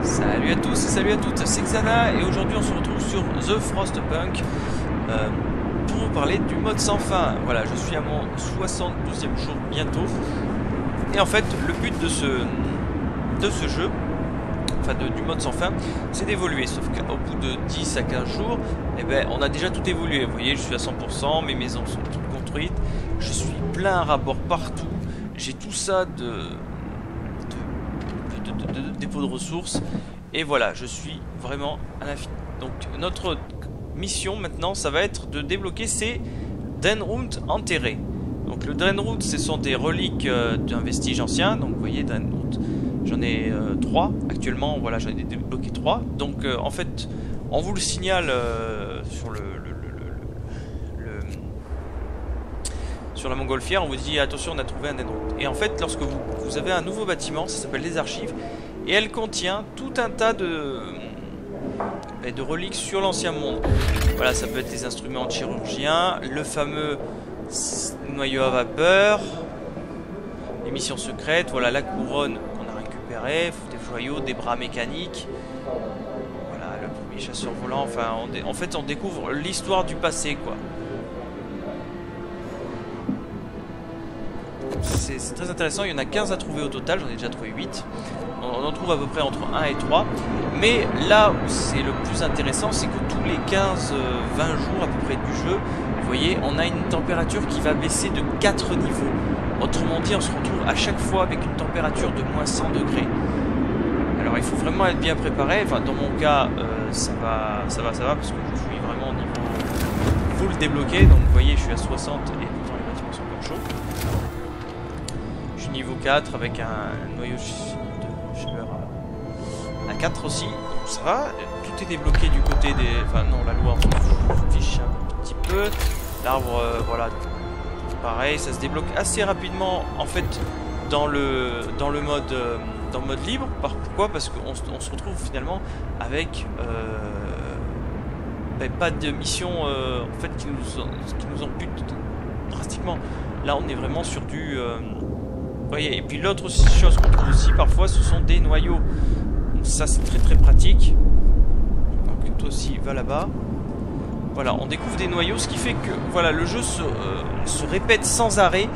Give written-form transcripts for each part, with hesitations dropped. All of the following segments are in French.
Salut à tous et salut à toutes, c'est Xana et aujourd'hui on se retrouve sur The Frostpunk pour vous parler du mode sans fin. Voilà, je suis à mon 72e jour bientôt et en fait le but de ce jeu, enfin du mode sans fin, c'est d'évoluer, sauf qu'au bout de 10 à 15 jours, eh ben, on a déjà tout évolué. Vous voyez, je suis à 100%, mes maisons sont toutes construites, je suis plein à rabord partout, j'ai tout ça de dépôt de ressources et voilà, je suis vraiment à l'infini. Donc notre mission maintenant, ça va être de débloquer ces Daenrunt enterrés. Donc le Daenrunt, ce sont des reliques d'un vestige ancien. Donc vous voyez, Daenrunt, j'en ai 3 actuellement. Voilà, j'en ai débloqué 3. Donc en fait, on vous le signale sur sur la montgolfière, on vous dit attention, on a trouvé un Daenrunt. Et en fait, lorsque vous avez un nouveau bâtiment, ça s'appelle les archives, et elle contient tout un tas de reliques sur l'ancien monde. Voilà, ça peut être des instruments de chirurgien, le fameux noyau à vapeur, les missions secrètes, voilà la couronne qu'on a récupérée, des joyaux, des bras mécaniques, voilà le premier chasseur volant. Enfin, en fait, on découvre l'histoire du passé, quoi. C'est très intéressant, il y en a 15 à trouver au total, j'en ai déjà trouvé 8. On en trouve à peu près entre 1 et 3. Mais là où c'est le plus intéressant, c'est que tous les 15-20 jours à peu près du jeu, vous voyez, on a une température qui va baisser de 4 niveaux. Autrement dit, on se retrouve à chaque fois avec une température de moins 100 degrés. Alors il faut vraiment être bien préparé. Enfin, dans mon cas, ça va, parce que je suis vraiment au niveau full débloqué. Donc vous voyez, je suis à 60 et pourtant les bâtiments sont comme chauds. Je suis niveau 4 avec un noyau de chaleur à 4 aussi. Donc ça va, tout est débloqué du côté des... Enfin non, la loi on s'en fiche un petit peu. L'arbre, voilà, pareil, ça se débloque assez rapidement en fait dans le mode libre. Pourquoi? Parce qu'on se retrouve finalement avec pas de mission en fait qui nous ampute drastiquement. Là on est vraiment sur du... voyez, et puis l'autre chose qu'on trouve aussi parfois, ce sont des noyaux. Donc ça c'est très très pratique. Donc toi aussi va là-bas. Voilà, on découvre des noyaux, ce qui fait que voilà, le jeu se répète sans arrêt.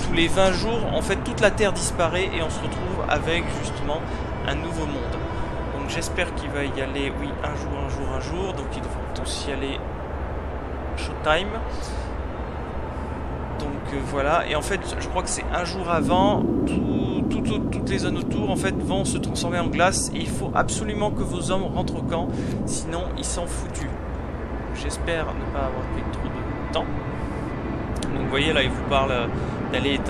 Tous les 20 jours, en fait, toute la Terre disparaît et on se retrouve avec justement un nouveau monde. Donc j'espère qu'il va y aller, oui, un jour. Donc il devrait aussi y aller Showtime. Donc voilà, et en fait je crois que c'est un jour avant, toutes les zones autour en fait vont se transformer en glace et il faut absolument que vos hommes rentrent au camp, sinon ils sont foutus. J'espère ne pas avoir pris trop de temps. Donc vous voyez là, il vous parle d'aller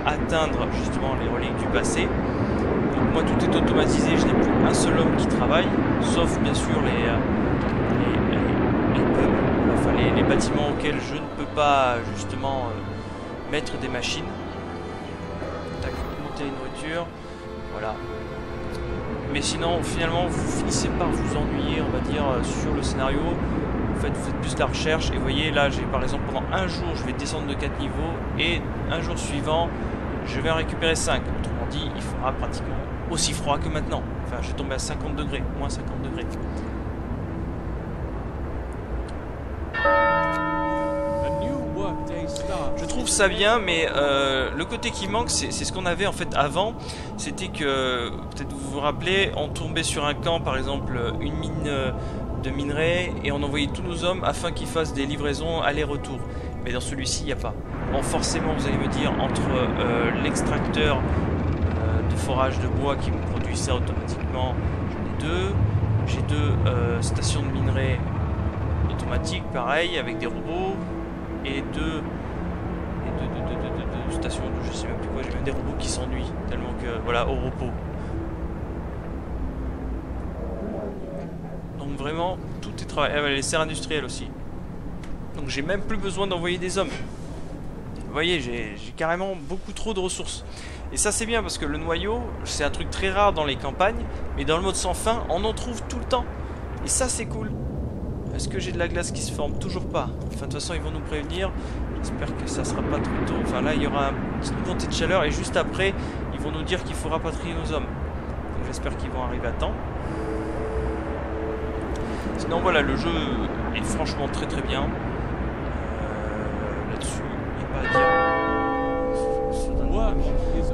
atteindre justement les reliques du passé. Donc moi tout est automatisé, je n'ai plus un seul homme qui travaille, sauf bien sûr les bâtiments auxquels je ne peux pas justement mettre des machines. Tac, monter une nourriture, voilà. Mais sinon finalement vous finissez par vous ennuyer, on va dire, sur le scénario. En fait vous faites plus de la recherche et vous voyez là, j'ai par exemple pendant un jour je vais descendre de 4 niveaux et un jour suivant je vais en récupérer 5. Autrement dit, il fera pratiquement aussi froid que maintenant. Enfin je vais tomber à 50 degrés, moins 50 degrés. Je trouve ça bien, mais le côté qui manque, c'est ce qu'on avait en fait avant. C'était que, peut-être vous vous rappelez, on tombait sur un camp, par exemple, une mine de minerais, et on envoyait tous nos hommes afin qu'ils fassent des livraisons aller-retour. Mais dans celui-ci, il n'y a pas. Bon, forcément, vous allez me dire, entre l'extracteur de forage de bois qui me produit ça automatiquement, j'en ai deux. J'ai deux stations de minerais automatiques, pareil, avec des robots, et deux stations de je sais même plus quoi, j'ai même des robots qui s'ennuient tellement que voilà, au repos. Donc vraiment tout est travaillé. Ah, les serres industrielles aussi. Donc j'ai même plus besoin d'envoyer des hommes. Vous voyez, j'ai carrément beaucoup trop de ressources. Et ça c'est bien parce que le noyau, c'est un truc très rare dans les campagnes, mais dans le mode sans fin, on en trouve tout le temps. Et ça c'est cool. Est-ce que j'ai de la glace qui se forme? Toujours pas. Enfin, de toute façon, ils vont nous prévenir. J'espère que ça sera pas trop tôt. Enfin, là, il y aura une petite montée de chaleur. Et juste après, ils vont nous dire qu'il faut rapatrier nos hommes. Donc, j'espère qu'ils vont arriver à temps. Sinon voilà, le jeu est franchement très très bien. Là-dessus, il n'y a pas à dire.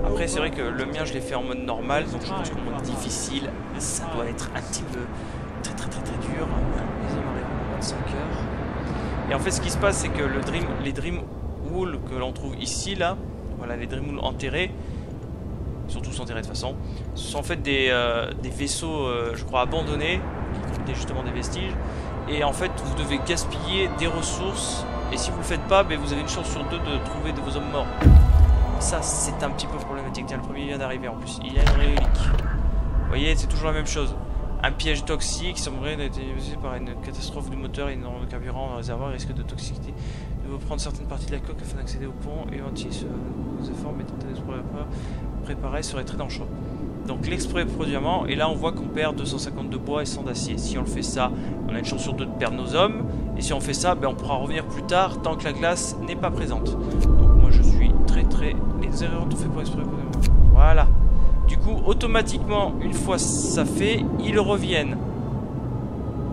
Après c'est vrai que le mien je l'ai fait en mode normal, donc je pense qu'en mode difficile, ça doit être un petit peu très dur. Les hommes arrivent en 25 heures. Et en fait ce qui se passe c'est que les Dream Wool que l'on trouve ici là, voilà les Dream Wool enterrés, ils sont tous enterrés de toute façon, ce sont en fait des vaisseaux je crois abandonnés, qui étaient justement des vestiges, et en fait vous devez gaspiller des ressources, et si vous le faites pas, ben, vous avez une chance sur 2 de trouver de vos hommes morts. Ça c'est un petit peu problématique. Tiens, le premier vient d'arriver en plus, il y a une relique. Vous voyez, c'est toujours la même chose. Un piège toxique semblerait être utilisé par une catastrophe du moteur et une norme de carburant dans le réservoir, risque de toxicité. Nous devons prendre certaines parties de la coque afin d'accéder au pont et ventiler nos efforts, mais tenter d'explorer préparer serait très dangereux. Donc l'exploit produisamment, et là on voit qu'on perd 250 de bois et 100 d'acier. Si on le fait ça, on a une chance sur 2 de perdre nos hommes, et si on fait ça, ben, on pourra revenir plus tard tant que la glace n'est pas présente. Donc moi je suis très... Les erreurs ont fait pour explorer produisamment. Voilà. Du coup, automatiquement, une fois ça fait, ils reviennent.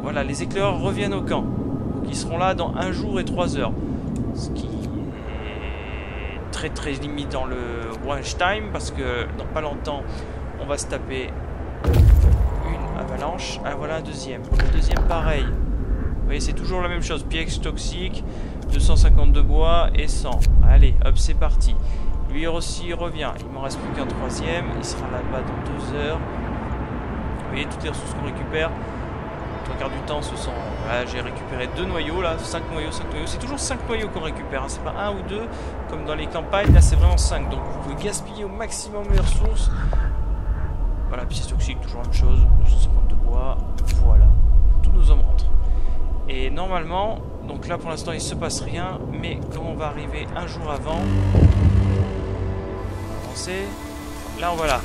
Voilà, les éclaireurs reviennent au camp. Donc ils seront là dans 1 jour et 3 heures. Ce qui est très limite dans le watch time, parce que dans pas longtemps, on va se taper une avalanche. Ah, voilà un deuxième. Le deuxième, pareil. Vous voyez, c'est toujours la même chose. Piège toxique, 250 de bois et 100. Allez, hop, c'est parti. Lui aussi revient. Il m'en reste plus qu'un troisième. Il sera là-bas dans 2 heures. Vous voyez, toutes les ressources qu'on récupère, le 3 quarts du temps, ce sont... Voilà, j'ai récupéré 2 noyaux, là. 5 noyaux, 5 noyaux. C'est toujours 5 noyaux qu'on récupère. Hein. C'est pas 1 ou 2, comme dans les campagnes. Là, c'est vraiment 5. Donc, vous pouvez gaspiller au maximum les ressources. Voilà, pièce toxique, toujours la même chose. 250 de bois. Voilà. Tous nos hommes rentrent. Et normalement, donc là, pour l'instant, il se passe rien. Mais quand on va arriver un jour avant... Là on va là.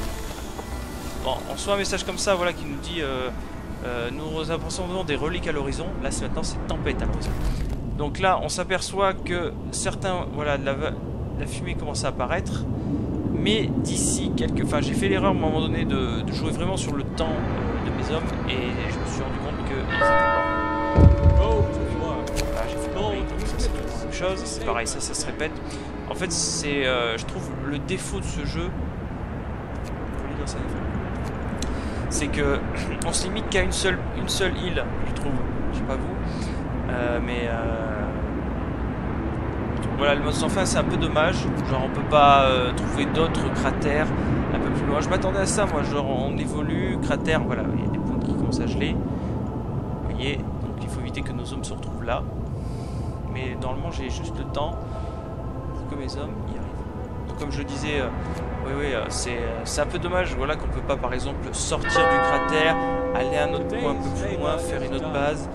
Bon, on reçoit un message comme ça, voilà, qui nous dit nous apercevons des reliques à l'horizon. Là c'est maintenant c'est tempête à l'horizon. Donc là on s'aperçoit que certains, voilà, la fumée commence à apparaître. Mais d'ici quelques... Enfin j'ai fait l'erreur à un moment donné de jouer vraiment sur le temps de mes hommes, et je me suis rendu compte qu'ils étaient morts. Là j'ai fait pareil, donc ça c'est la même chose. C'est pareil, ça se répète. En fait, c'est, je trouve, le défaut de ce jeu, c'est que on se limite qu'à une seule île, je trouve. Je sais pas vous, voilà, le mode sans fin, c'est un peu dommage. Genre, on peut pas trouver d'autres cratères un peu plus loin. Je m'attendais à ça, moi. Genre, on évolue, cratère, voilà, il y a des points qui commencent à geler. Vous voyez, donc il faut éviter que nos hommes se retrouvent là. Mais normalement, j'ai juste le temps que mes hommes y arrivent. Donc comme je disais, c'est un peu dommage, voilà, qu'on peut pas par exemple sortir du cratère, aller à un autre point un peu plus loin, faire une autre base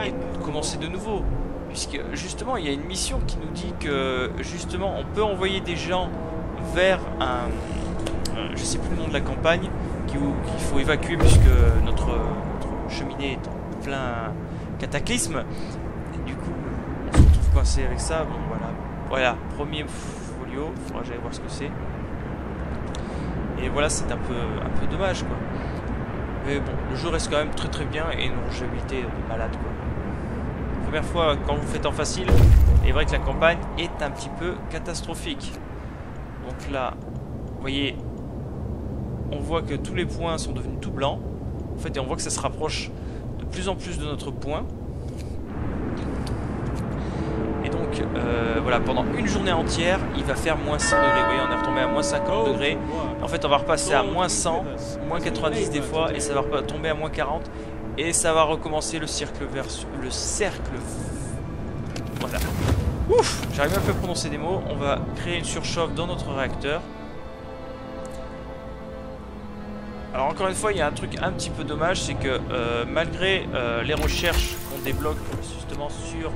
et commencer de nouveau. Puisque justement il y a une mission qui nous dit que justement on peut envoyer des gens vers un... je sais plus le nom de la campagne qu'il faut évacuer, puisque notre cheminée est en plein cataclysme. Et du coup on se retrouve coincé avec ça. Bon voilà, premier folio, il faudra que j'aille voir ce que c'est. Et voilà, c'est un peu dommage quoi. Mais bon, le jeu reste quand même très bien, et une longévité de malade quoi. Première fois quand vous faites en facile, il est vrai que la campagne est un petit peu catastrophique. Donc là, vous voyez, on voit que tous les points sont devenus tout blancs. En fait, et on voit que ça se rapproche de plus en plus de notre point. Et donc, voilà, pendant une journée entière, il va faire moins 100 degrés. Vous voyez, on est retombé à moins 50 degrés. En fait, on va repasser à moins 100, moins 90 des fois, et ça va tomber à moins 40. Et ça va recommencer le cercle vers le cercle. Voilà. Ouf, j'arrive même pas à prononcer des mots. On va créer une surchauffe dans notre réacteur. Alors encore une fois, il y a un truc un petit peu dommage, c'est que malgré les recherches qu'on débloque justement sur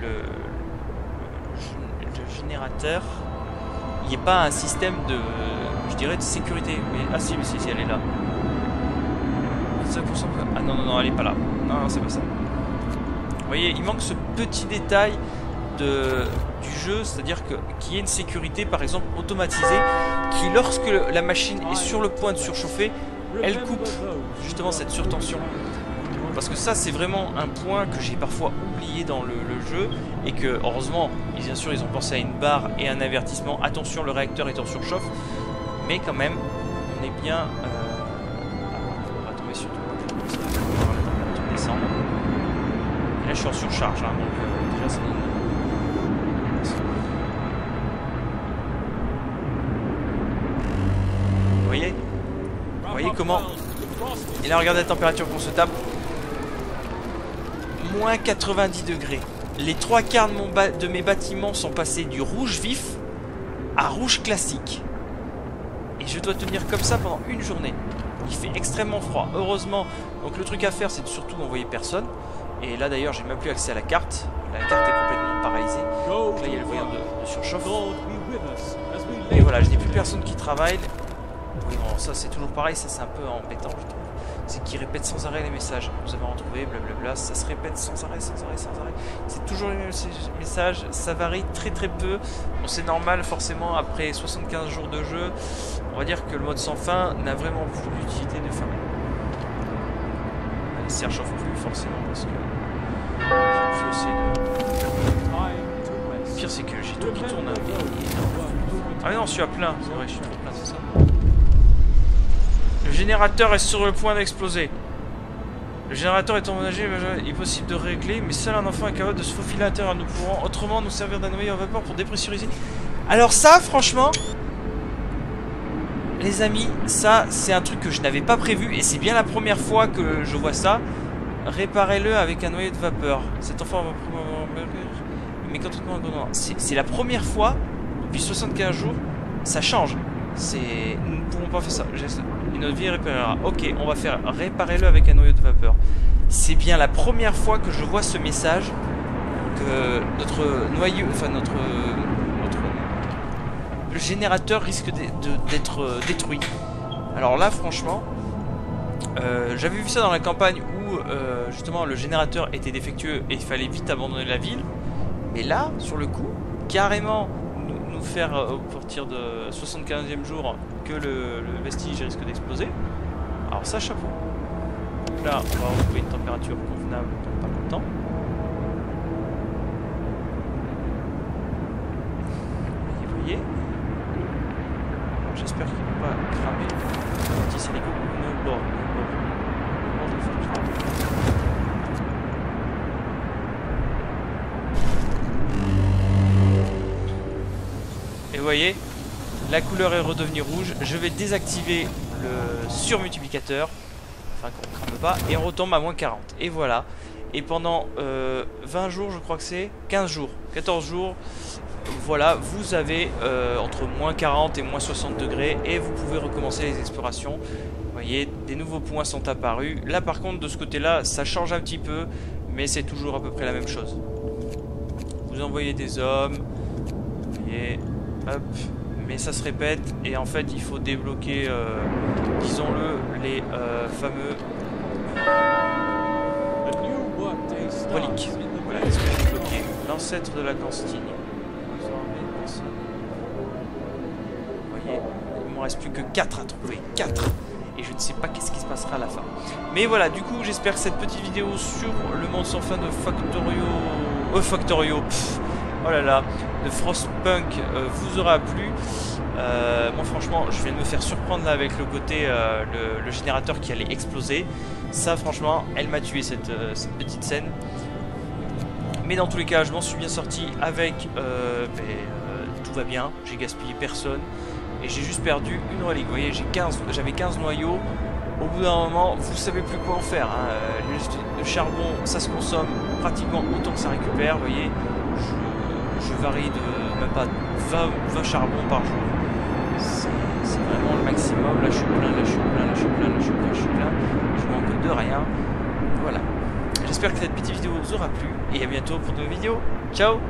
le générateur, il n'y a pas un système de, je dirais, de sécurité. Mais, ah si, mais si, elle est là. 25%. Ah non, elle est pas là. Non, c'est pas ça. Vous voyez, il manque ce petit détail du jeu, c'est-à-dire qu'il y ait une sécurité, par exemple, automatisée, qui, lorsque la machine est sur le point de surchauffer, elle coupe justement cette surtension. Parce que ça, c'est vraiment un point que j'ai parfois oublié dans le jeu. Et que, heureusement, bien sûr, ils ont pensé à une barre et un avertissement. Attention, le réacteur est en surchauffe. Mais quand même, on est bien... on va tomber sur tout. On va tout descendre. Et là, je suis en surcharge. Hein, donc, déjà, ça donne... Vous voyez comment... Et là, regardez la température qu'on se tape. Moins 90 degrés. Les 3/4 de mes bâtiments sont passés du rouge vif à rouge classique. Et je dois tenir comme ça pendant une journée. Il fait extrêmement froid. Heureusement, donc le truc à faire, c'est surtout envoyer personne. Et là d'ailleurs, j'ai même plus accès à la carte. La carte est complètement paralysée. Donc là, il y a le voyant de surchauffe. Et voilà, je n'ai plus personne qui travaille. Oui, bon, ça c'est toujours pareil, ça c'est un peu embêtant, je trouve. C'est qu'il répète sans arrêt les messages. Vous avez retrouvé, blablabla, ça se répète sans arrêt, sans arrêt, sans arrêt. C'est toujours les mêmes messages, ça varie très très peu. Bon, c'est normal, forcément, après 75 jours de jeu, on va dire que le mode sans fin n'a vraiment plus d'utilité de fin. Les serres chauffent plus, forcément, parce que j'ai plus assez de... Le pire, c'est que j'ai tout qui tourne. Ah mais non, je suis à plein, c'est vrai, je suis trop plein, c'est ça. Le générateur est sur le point d'exploser. Le générateur est endommagé, il est possible de régler, mais seul un enfant est capable de se faufiler à l'intérieur. Nous pourrons autrement nous servir d'un noyau à vapeur pour dépressuriser. Alors ça, franchement, les amis, ça, c'est un truc que je n'avais pas prévu, et c'est bien la première fois que je vois ça. Réparez-le avec un noyau de vapeur. Cet enfant va... Mais quand c'est la première fois, depuis 75 jours, ça change. Nous ne pourrons pas faire ça. Et notre vie réparera. Ok, on va faire réparer-le avec un noyau de vapeur. C'est bien la première fois que je vois ce message que notre noyau, enfin le générateur risque d'être détruit. Alors là, franchement, j'avais vu ça dans la campagne où justement le générateur était défectueux et il fallait vite abandonner la ville. Mais là, sur le coup, carrément nous faire au partir de 75e jour que le vestige risque d'exploser. Alors ça, chapeau. Donc là, on va retrouver une température convenable dans pas longtemps. Et vous voyez, j'espère qu'il ne va pas cramer le petit hélico. Et vous voyez, la couleur est redevenue rouge. Je vais désactiver le surmultiplicateur, enfin qu'on ne crame pas, et on retombe à moins 40. Et voilà. Et pendant 20 jours, je crois que c'est 15 jours, 14 jours, voilà, vous avez entre moins 40 et moins 60 degrés, et vous pouvez recommencer les explorations. Vous voyez, des nouveaux points sont apparus. Là par contre, de ce côté-là, ça change un petit peu, mais c'est toujours à peu près la même chose. Vous envoyez des hommes, vous voyez... Hop, mais ça se répète et en fait il faut débloquer, disons-le, les fameux reliques. Voilà, est-ce que j'ai débloqué l'ancêtre de la Constine? Vous voyez, il ne m'en reste plus que 4 à trouver, 4. Et je ne sais pas qu'est-ce qui se passera à la fin. Mais voilà, du coup j'espère que cette petite vidéo sur le monde sans fin de Factorio, oh là là, de Frostpunk vous aura plu. Moi franchement je viens de me faire surprendre là avec le côté le générateur qui allait exploser. Ça franchement elle m'a tué cette petite scène. Mais dans tous les cas je m'en suis bien sorti avec tout va bien, j'ai gaspillé personne. Et j'ai juste perdu une relique. Vous voyez, j'avais 15 noyaux. Au bout d'un moment, vous savez plus quoi en faire. Hein. Le charbon, ça se consomme pratiquement autant que ça récupère. Vous voyez, je varie de même pas 20 charbons par jour. C'est vraiment le maximum. Là, je suis plein, là, je suis plein, là, je suis plein, là, je suis plein, je suis plein. Je manque de rien. Voilà. J'espère que cette petite vidéo vous aura plu. Et à bientôt pour de nouvelles vidéos. Ciao!